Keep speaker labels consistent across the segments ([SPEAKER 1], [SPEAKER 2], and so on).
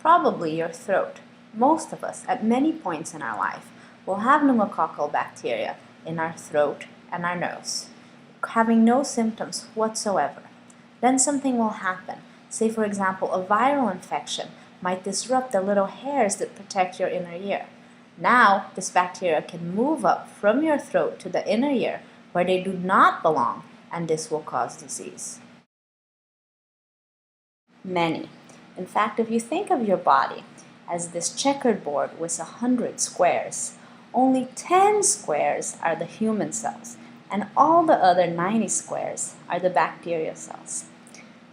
[SPEAKER 1] Probably your throat. Most of us, at many points in our life, will have pneumococcal bacteria in our throat and our nose, having no symptoms whatsoever. Then something will happen. Say, for example, a viral infection might disrupt the little hairs that protect your inner ear. Now, this bacteria can move up from your throat to the inner ear where they do not belong, and this will cause disease. Many. In fact, if you think of your body as this checkered board with 100 squares, only 10 squares are the human cells, and all the other 90 squares are the bacterial cells.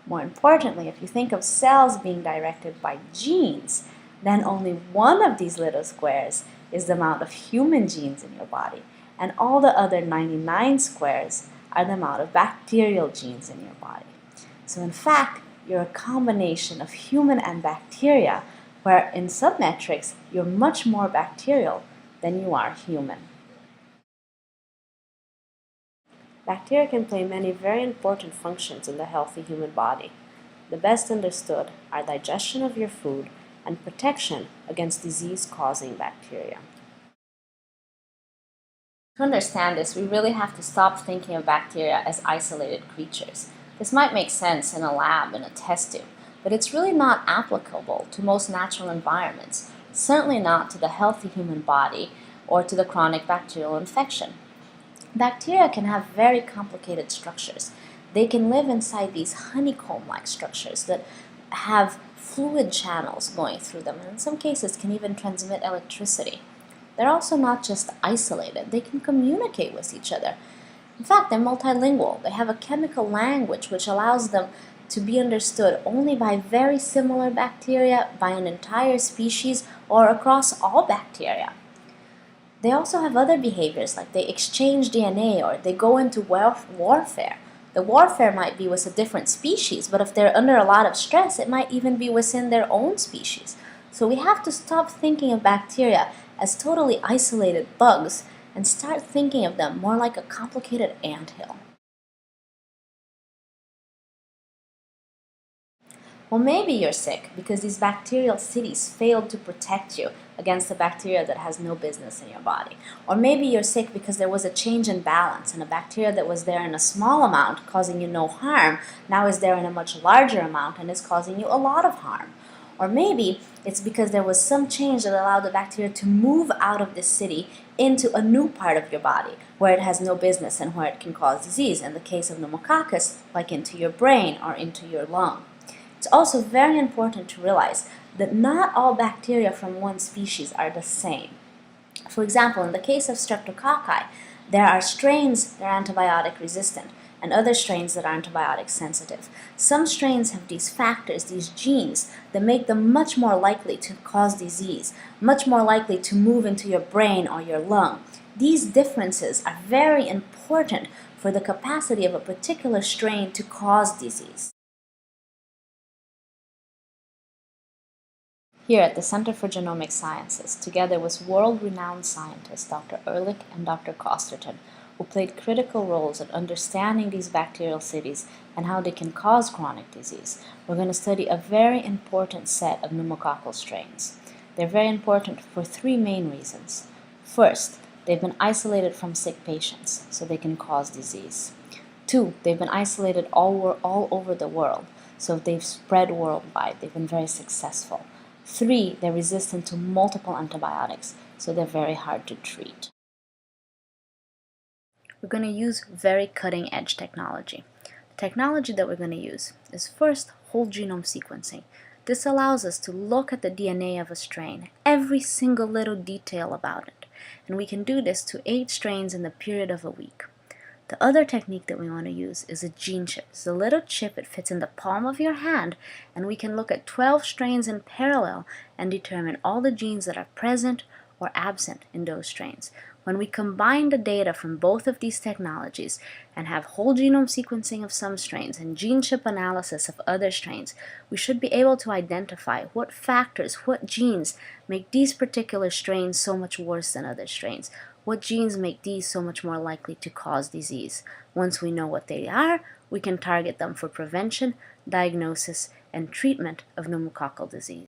[SPEAKER 1] More importantly, if you think of cells being directed by genes, then only one of these little squares is the amount of human genes in your body, and all the other 99 squares are the amount of bacterial genes in your body. So in fact, you're a combination of human and bacteria, where in some metrics, you're much more bacterial than you are human. Bacteria can play many very important functions in the healthy human body. The best understood are digestion of your food and protection against disease-causing bacteria. To understand this, we really have to stop thinking of bacteria as isolated creatures. This might make sense in a lab, in a test tube, but it's really not applicable to most natural environments, certainly not to the healthy human body or to the chronic bacterial infection. Bacteria can have very complicated structures. They can live inside these honeycomb-like structures that have fluid channels going through them, and in some cases can even transmit electricity. They're also not just isolated, they can communicate with each other. In fact, they're multilingual. They have a chemical language which allows them to be understood only by very similar bacteria, by an entire species, or across all bacteria. They also have other behaviors, like they exchange DNA or they go into warfare. The warfare might be with a different species, but if they're under a lot of stress, it might even be within their own species. So we have to stop thinking of bacteria as totally isolated bugs and start thinking of them more like a complicated anthill. Well, maybe you're sick because these bacterial cities failed to protect you against the bacteria that has no business in your body. Or maybe you're sick because there was a change in balance and a bacteria that was there in a small amount causing you no harm now is there in a much larger amount and is causing you a lot of harm. Or maybe it's because there was some change that allowed the bacteria to move out of this city into a new part of your body where it has no business and where it can cause disease. In the case of pneumococcus, like into your brain or into your lung. It's also very important to realize that not all bacteria from one species are the same. For example, in the case of streptococci, there are strains that are antibiotic resistant and other strains that are antibiotic sensitive. Some strains have these factors, these genes, that make them much more likely to cause disease, much more likely to move into your brain or your lung. These differences are very important for the capacity of a particular strain to cause disease. Here at the Center for Genomic Sciences, together with world-renowned scientists Dr. Ehrlich and Dr. Costerton, who played critical roles in understanding these bacterial cities and how they can cause chronic disease, we're going to study a very important set of pneumococcal strains. They're very important for three main reasons. First, they've been isolated from sick patients, so they can cause disease. Two, they've been isolated all over the world, so they've spread worldwide. They've been very successful. Three, they're resistant to multiple antibiotics, so they're very hard to treat. We're going to use very cutting-edge technology. The technology that we're going to use is first whole genome sequencing. This allows us to look at the DNA of a strain, every single little detail about it, and we can do this to 8 strains in the period of a week. The other technique that we want to use is a gene chip. It's a little chip, it fits in the palm of your hand, and we can look at 12 strains in parallel and determine all the genes that are present or absent in those strains. When we combine the data from both of these technologies and have whole genome sequencing of some strains and gene chip analysis of other strains, we should be able to identify what factors, what genes make these particular strains so much worse than other strains. What genes make these so much more likely to cause disease? Once we know what they are, we can target them for prevention, diagnosis, and treatment of pneumococcal disease.